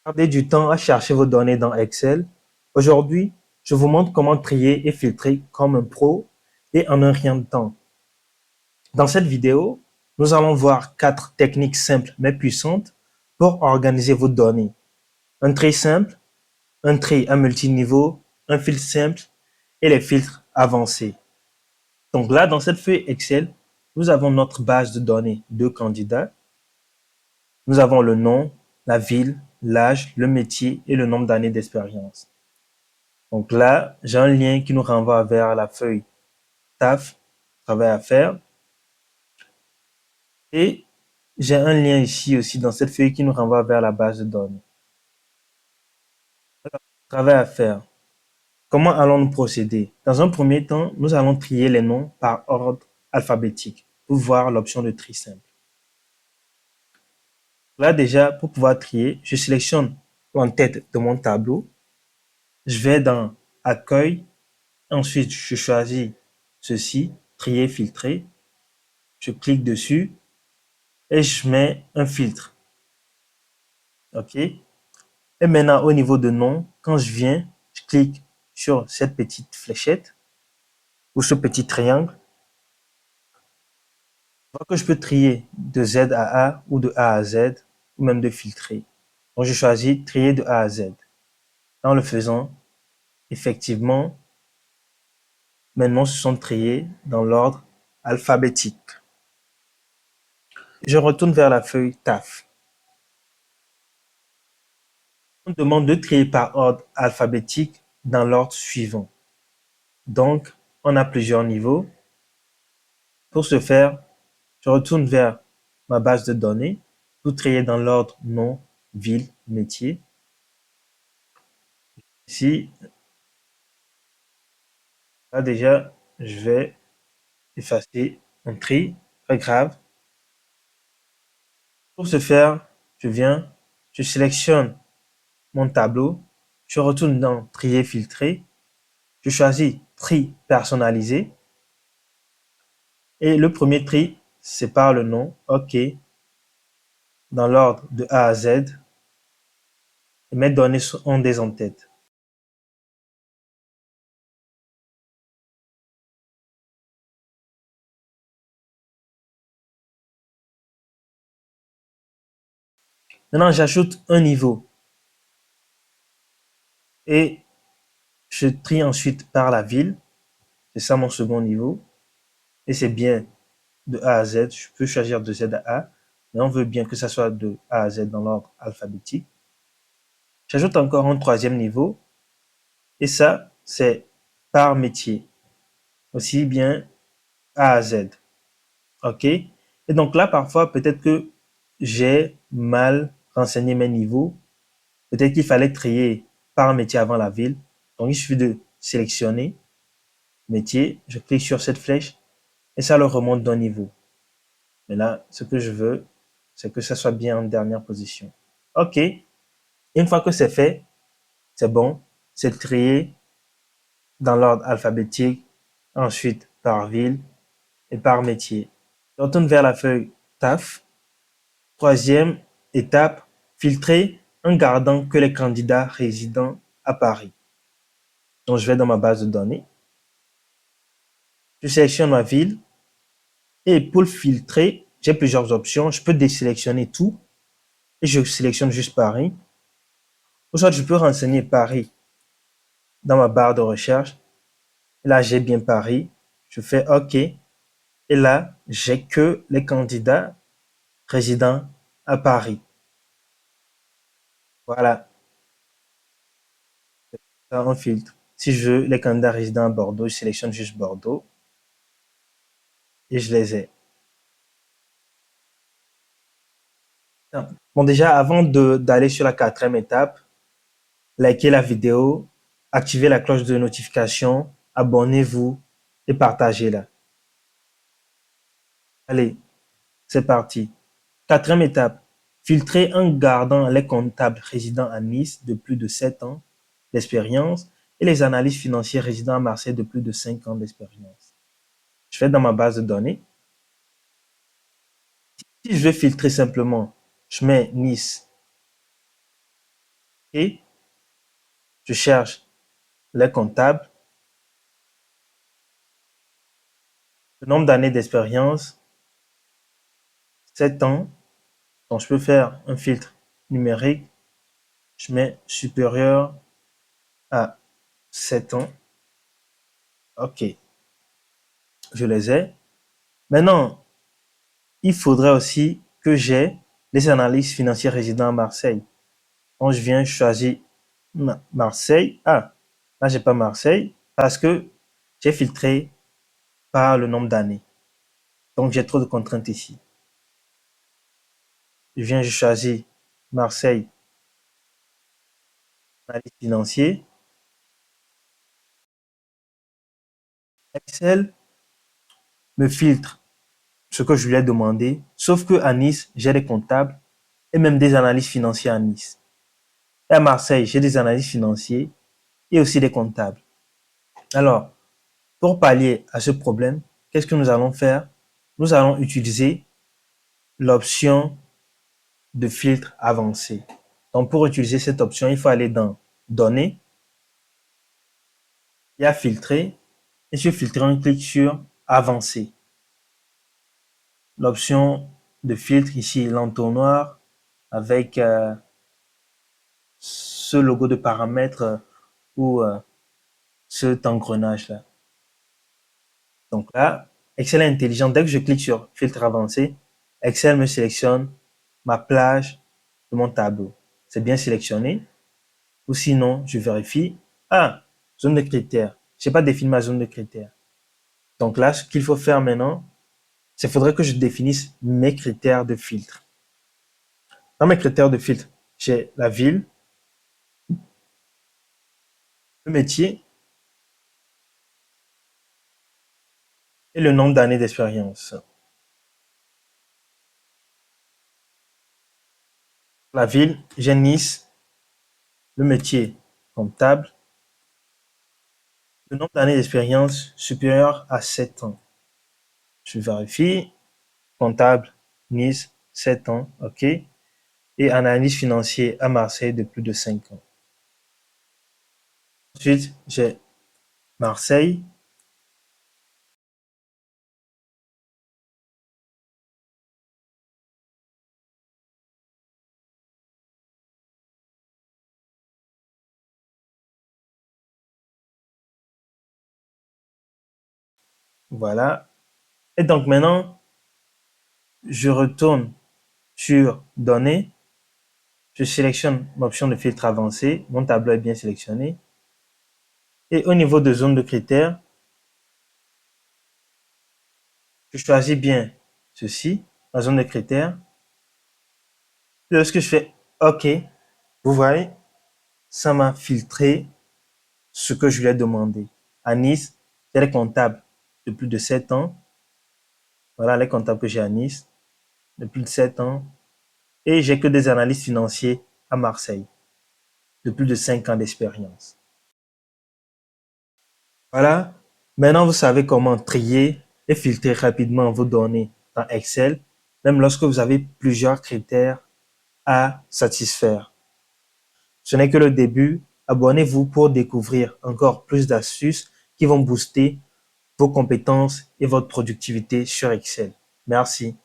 Perdez du temps à chercher vos données dans Excel. Aujourd'hui, je vous montre comment trier et filtrer comme un pro et en un rien de temps. Dans cette vidéo, nous allons voir 4 techniques simples mais puissantes pour organiser vos données. Un tri simple, un tri à multiniveau, un filtre simple et les filtres avancés. Donc là, dans cette feuille Excel, nous avons notre base de données de candidats. Nous avons le nom, la ville, l'âge, le métier et le nombre d'années d'expérience. Donc là, j'ai un lien qui nous renvoie vers la feuille TAF, travail à faire. Et j'ai un lien ici aussi dans cette feuille qui nous renvoie vers la base de données. Alors, travail à faire. Comment allons-nous procéder? Dans un premier temps, nous allons trier les noms par ordre alphabétique pour voir l'option de tri simple. Là déjà, pour pouvoir trier, je sélectionne en tête de mon tableau. Je vais dans Accueil. Ensuite, je choisis ceci, trier, filtrer. Je clique dessus et je mets un filtre. OK? Et maintenant, au niveau de nom, quand je viens, je clique sur cette petite fléchette ou ce petit triangle. Je vois que je peux trier de Z à A ou de A à Z ou même de filtrer. Donc, je choisis trier de A à Z. En le faisant, effectivement, mes noms se sont triés dans l'ordre alphabétique. Je retourne vers la feuille TAF. On demande de trier par ordre alphabétique dans l'ordre suivant. Donc, on a plusieurs niveaux. Pour ce faire, je retourne vers ma base de données pour trier dans l'ordre nom, ville, métier. Ici, là déjà, je vais effacer un tri, pas grave. Pour ce faire, je sélectionne mon tableau, je retourne dans trier, filtrer, je choisis tri personnalisé et le premier tri, c'est par le nom, OK, dans l'ordre de A à Z et mes données sont des en tête. Maintenant, j'ajoute un niveau et je trie ensuite par la ville. C'est ça mon second niveau. Et c'est bien de A à Z. Je peux choisir de Z à A, mais on veut bien que ça soit de A à Z dans l'ordre alphabétique. J'ajoute encore un troisième niveau et ça, c'est par métier. Aussi bien A à Z. OK? Et donc là, parfois, peut-être que j'ai mal renseigné mes niveaux. Peut-être qu'il fallait trier par métier avant la ville. Donc, il suffit de sélectionner métier. Je clique sur cette flèche et ça le remonte d'un niveau. Mais là, ce que je veux, c'est que ça soit bien en dernière position. OK. Une fois que c'est fait, c'est bon. C'est trié dans l'ordre alphabétique, ensuite par ville et par métier. Je retourne vers la feuille TAF. Troisième étape, filtrer en gardant que les candidats résidant à Paris. Donc, je vais dans ma base de données. Je sélectionne ma ville et pour le filtrer, j'ai plusieurs options. Je peux désélectionner tout et je sélectionne juste Paris. Ou soit je peux renseigner Paris dans ma barre de recherche. Et là, j'ai bien Paris. Je fais OK. Et là, j'ai que les candidats résidant à Paris. Voilà, ça on filtre. Si je veux les candidats résidant à Bordeaux, je sélectionne juste Bordeaux et je les ai. Bon, déjà, avant d'aller sur la quatrième étape, likez la vidéo, activez la cloche de notification, abonnez-vous et partagez-la. Allez, c'est parti. Quatrième étape, filtrer en gardant les comptables résidant à Nice de plus de 7 ans d'expérience et les analystes financiers résidant à Marseille de plus de 5 ans d'expérience. Je vais dans ma base de données. Si je veux filtrer simplement, je mets Nice. et je cherche les comptables, le nombre d'années d'expérience, 7 ans. Donc, je peux faire un filtre numérique. Je mets supérieur à 7 ans. OK, je les ai. Maintenant, il faudrait aussi que j'ai les analystes financiers résidant à Marseille. Quand je viens choisir Marseille, là, j'ai pas Marseille parce que j'ai filtré par le nombre d'années. Donc, j'ai trop de contraintes ici. Je choisis Marseille, analyse financier. Excel me filtre ce que je lui ai demandé, sauf que à Nice, j'ai des comptables et même des analystes financiers à Nice. Et à Marseille, j'ai des analystes financiers et aussi des comptables. Alors, pour pallier à ce problème, qu'est-ce que nous allons faire? Nous allons utiliser l'option de filtre avancé. Donc, pour utiliser cette option, il faut aller dans Données, il y a Filtrer, et sur Filtrer, on clique sur Avancer. L'option de filtre ici, l'entonnoir, avec ce logo de paramètres ou cet engrenage-là. Donc là, Excel est intelligent. Dès que je clique sur Filtre avancé, Excel me sélectionne ma plage de mon tableau. C'est bien sélectionné. Ou sinon, je vérifie. Zone de critères. Je n'ai pas défini ma zone de critères. Donc là, ce qu'il faut faire maintenant, c'est qu'il faudrait que je définisse mes critères de filtre. Dans mes critères de filtre, j'ai la ville, le métier et le nombre d'années d'expérience. La ville, j'ai Nice, le métier comptable, le nombre d'années d'expérience supérieur à 7 ans. Je vérifie, comptable, Nice, 7 ans, OK. Et analyse financier à Marseille de plus de 5 ans. Ensuite, j'ai Marseille, voilà. Et donc maintenant, je retourne sur Données, je sélectionne l'option de filtre avancé, mon tableau est bien sélectionné. Et au niveau de zone de critères, je choisis bien ceci, la zone de critères. Et lorsque je fais OK, vous voyez, ça m'a filtré ce que je lui ai demandé. À Nice, j'ai les comptables de plus de 7 ans. Voilà les comptables que j'ai à Nice, de plus de 7 ans. Et j'ai que des analystes financiers à Marseille, de plus de 5 ans d'expérience. Voilà. Maintenant, vous savez comment trier et filtrer rapidement vos données dans Excel, même lorsque vous avez plusieurs critères à satisfaire. Ce n'est que le début. Abonnez-vous pour découvrir encore plus d'astuces qui vont booster vos compétences et votre productivité sur Excel. Merci.